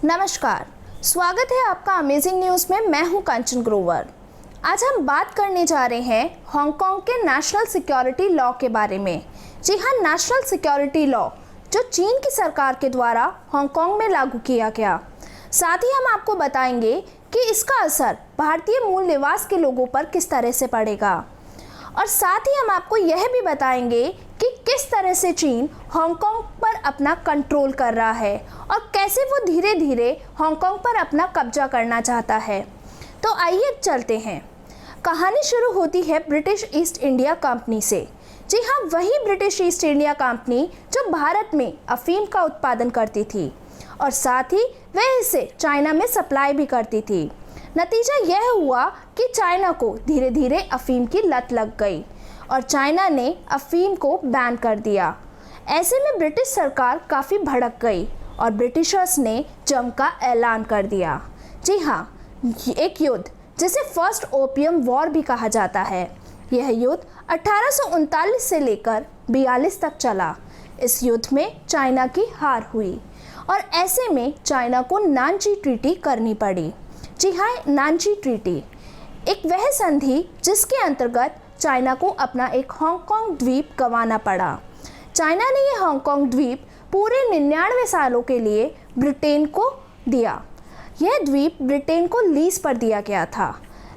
नमस्कार, स्वागत है आपका अमेजिंग न्यूज़ में। मैं हूं कंचन ग्रोवर। आज हम बात करने जा रहे हैं हांगकांग के नेशनल सिक्योरिटी लॉ के बारे में। जी हां, नेशनल सिक्योरिटी लॉ जो चीन की सरकार के द्वारा हांगकांग में लागू किया गया। साथ ही हम आपको बताएंगे कि इसका असर भारतीय मूल निवास के लोगों पर किस तरह से पड़ेगा, और साथ ही हम आपको यह भी बताएंगे कि किस तरह से चीन हांगकांग पर अपना कंट्रोल कर रहा है और कैसे वो धीरे धीरे हांगकांग पर अपना कब्जा करना चाहता है। तो आइए चलते हैं। कहानी शुरू होती है ब्रिटिश ईस्ट इंडिया कंपनी से। जी हाँ, वही ब्रिटिश ईस्ट इंडिया कंपनी जो भारत में अफीम का उत्पादन करती थी और साथ ही वह इसे चाइना में सप्लाई भी करती थी। नतीजा यह हुआ कि चाइना को धीरे धीरे अफीम की लत लग गई और चाइना ने अफीम को बैन कर दिया। ऐसे में ब्रिटिश सरकार काफ़ी भड़क गई और ब्रिटिशर्स ने जंग का ऐलान कर दिया। जी हाँ, एक युद्ध जिसे फर्स्ट ओपियम वॉर भी कहा जाता है। यह युद्ध 1839 से लेकर 42 तक चला। इस युद्ध में चाइना की हार हुई और ऐसे में चाइना को नानची ट्रीटी करनी पड़ी। जी हाँ, नानची ट्रीटी एक वह संधि जिसके अंतर्गत चाइना को अपना एक हांगकांग द्वीप गंवाना पड़ा। चाइना ने यह हांगकांग द्वीप पूरे 99 सालों के लिए ब्रिटेन को दिया। यह द्वीप ब्रिटेन को लीज पर दिया गया था।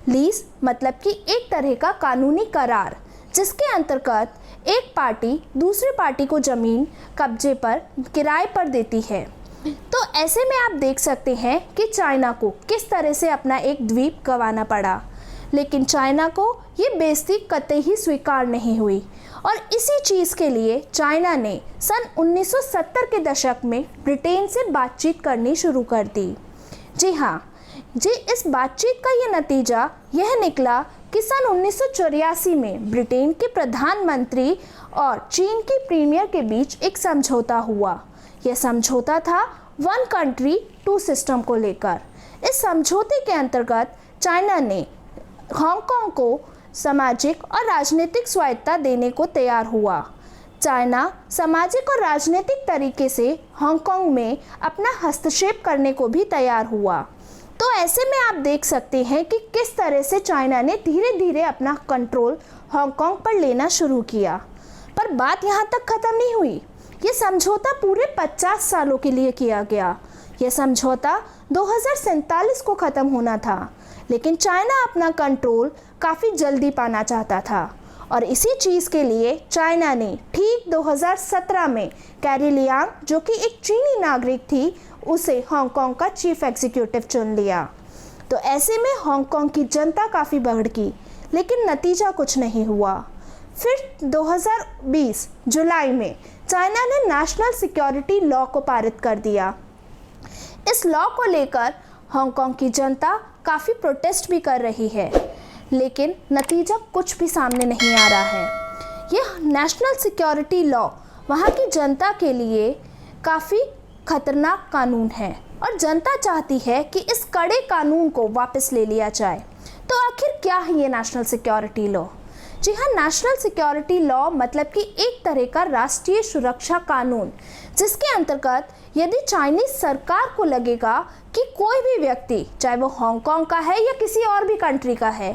लीज मतलब कि एक तरह का कानूनी करार, जिसके अंतर्गत एक पार्टी दूसरी पार्टी को जमीन कब्जे पर किराए पर देती है। तो ऐसे में आप देख सकते हैं कि चाइना को किस तरह से अपना एक द्वीप गंवाना पड़ा, लेकिन चाइना को ये बेइज्जती कतई ही स्वीकार नहीं हुई और इसी चीज़ के लिए चाइना ने सन 1970 के दशक में ब्रिटेन से बातचीत करनी शुरू कर दी। जी हाँ जी, इस बातचीत का ये नतीजा यह निकला कि सन 1984 में ब्रिटेन के प्रधानमंत्री और चीन की प्रीमियर के बीच एक समझौता हुआ। यह समझौता था वन कंट्री टू सिस्टम को लेकर। इस समझौते के अंतर्गत चाइना ने हांगकांग को सामाजिक और राजनीतिक स्वायत्तता देने को तैयार हुआ। चाइना सामाजिक और राजनीतिक तरीके से हांगकांग में अपना हस्तक्षेप करने को भी तैयार हुआ। तो ऐसे में आप देख सकते हैं कि किस तरह से चाइना ने धीरे धीरे अपना कंट्रोल हांगकांग पर लेना शुरू किया। पर बात यहाँ तक ख़त्म नहीं हुई। ये समझौता पूरे 50 सालों के लिए किया गया। यह समझौता 2047 को ख़त्म होना था, लेकिन चाइना अपना कंट्रोल काफ़ी जल्दी पाना चाहता था और इसी चीज़ के लिए चाइना ने ठीक 2017 में कैरी लियांग, जो कि एक चीनी नागरिक थी, उसे हांगकांग का चीफ एग्जीक्यूटिव चुन लिया। तो ऐसे में हांगकांग की जनता काफ़ी भड़की, लेकिन नतीजा कुछ नहीं हुआ। फिर 2020 जुलाई में चाइना ने नेशनल सिक्योरिटी लॉ को पारित कर दिया। इस लॉ को लेकर हांगकांग की जनता काफ़ी प्रोटेस्ट भी कर रही है, लेकिन नतीजा कुछ भी सामने नहीं आ रहा है। यह नेशनल सिक्योरिटी लॉ वहाँ की जनता के लिए काफ़ी खतरनाक कानून है और जनता चाहती है कि इस कड़े कानून को वापस ले लिया जाए। तो आखिर क्या है ये नेशनल सिक्योरिटी लॉ? जी हाँ, नेशनल सिक्योरिटी लॉ मतलब कि एक तरह का राष्ट्रीय सुरक्षा कानून, जिसके अंतर्गत यदि चाइनीज सरकार को लगेगा कि कोई भी व्यक्ति, चाहे वो हांगकांग का है या किसी और भी कंट्री का है,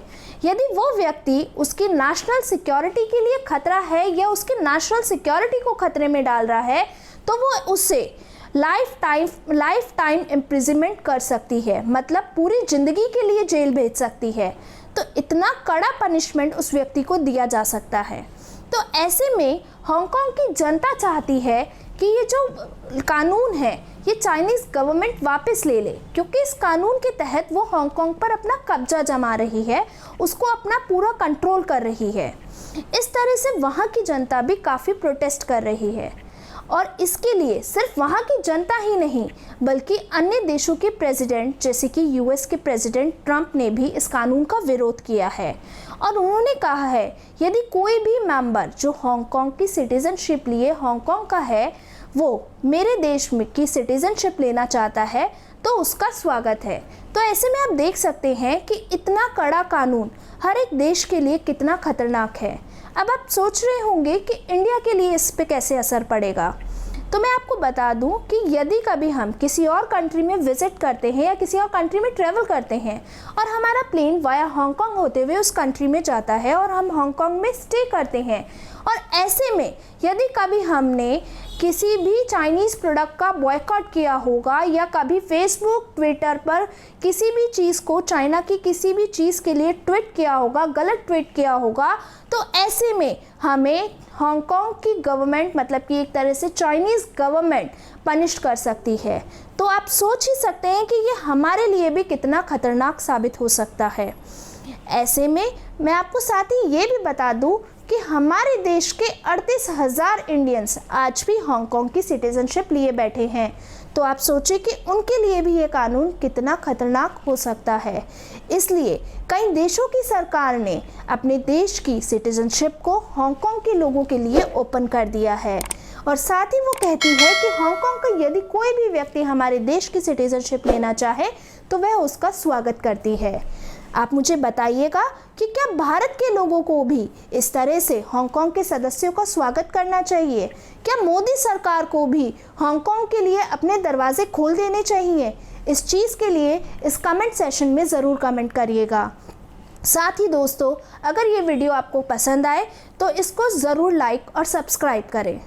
यदि वो व्यक्ति उसकी नेशनल सिक्योरिटी के लिए खतरा है या उसके नेशनल सिक्योरिटी को खतरे में डाल रहा है, तो वो उससे लाइफ टाइम इम्प्रिजनमेंट कर सकती है, मतलब पूरी ज़िंदगी के लिए जेल भेज सकती है। तो इतना कड़ा पनिशमेंट उस व्यक्ति को दिया जा सकता है। तो ऐसे में हांगकांग की जनता चाहती है कि ये जो कानून है ये चाइनीज़ गवर्नमेंट वापस ले ले, क्योंकि इस कानून के तहत वो हांगकांग पर अपना कब्जा जमा रही है, उसको अपना पूरा कंट्रोल कर रही है। इस तरह से वहाँ की जनता भी काफ़ी प्रोटेस्ट कर रही है और इसके लिए सिर्फ वहाँ की जनता ही नहीं, बल्कि अन्य देशों के प्रेसिडेंट जैसे कि यूएस के प्रेसिडेंट ट्रंप ने भी इस कानून का विरोध किया है और उन्होंने कहा है यदि कोई भी मेंबर जो हांगकांग की सिटीजनशिप लिए हांगकांग का है, वो मेरे देश में की सिटीजनशिप लेना चाहता है तो उसका स्वागत है। तो ऐसे में आप देख सकते हैं कि इतना कड़ा कानून हर एक देश के लिए कितना खतरनाक है। अब आप सोच रहे होंगे कि इंडिया के लिए इस पे कैसे असर पड़ेगा। तो मैं आपको बता दूं कि यदि कभी हम किसी और कंट्री में विजिट करते हैं या किसी और कंट्री में ट्रैवल करते हैं और हमारा प्लेन वाया हांगकांग होते हुए उस कंट्री में जाता है और हम हांगकांग में स्टे करते हैं, और ऐसे में यदि कभी हमने किसी भी चाइनीज़ प्रोडक्ट का बॉयकॉट किया होगा या कभी फेसबुक ट्विटर पर किसी भी चीज़ को, चाइना की किसी भी चीज़ के लिए ट्वीट किया होगा, गलत ट्वीट किया होगा, तो ऐसे में हमें हांगकांग की गवर्नमेंट, मतलब कि एक तरह से चाइनीज़ गवर्नमेंट पनिश कर सकती है। तो आप सोच ही सकते हैं कि ये हमारे लिए भी कितना खतरनाक साबित हो सकता है। ऐसे में मैं आपको साथ ही ये भी बता दूं कि हमारे देश के 38,000 इंडियंस आज भी हांगकांग की सिटीजनशिप लिए बैठे हैं। तो आप सोचिए कि उनके लिए भी ये कानून कितना खतरनाक हो सकता है। इसलिए कई देशों की सरकार ने अपने देश की सिटीजनशिप को हांगकांग के लोगों के लिए ओपन कर दिया है, और साथ ही वो कहती है कि हांगकांग का यदि कोई भी व्यक्ति हमारे देश की सिटीजनशिप लेना चाहे तो वह उसका स्वागत करती है। आप मुझे बताइएगा कि क्या भारत के लोगों को भी इस तरह से हांगकांग के सदस्यों का स्वागत करना चाहिए? क्या मोदी सरकार को भी हांगकांग के लिए अपने दरवाजे खोल देने चाहिए? इस चीज़ के लिए इस कमेंट सेशन में ज़रूर कमेंट करिएगा। साथ ही दोस्तों, अगर ये वीडियो आपको पसंद आए तो इसको ज़रूर लाइक और सब्सक्राइब करें।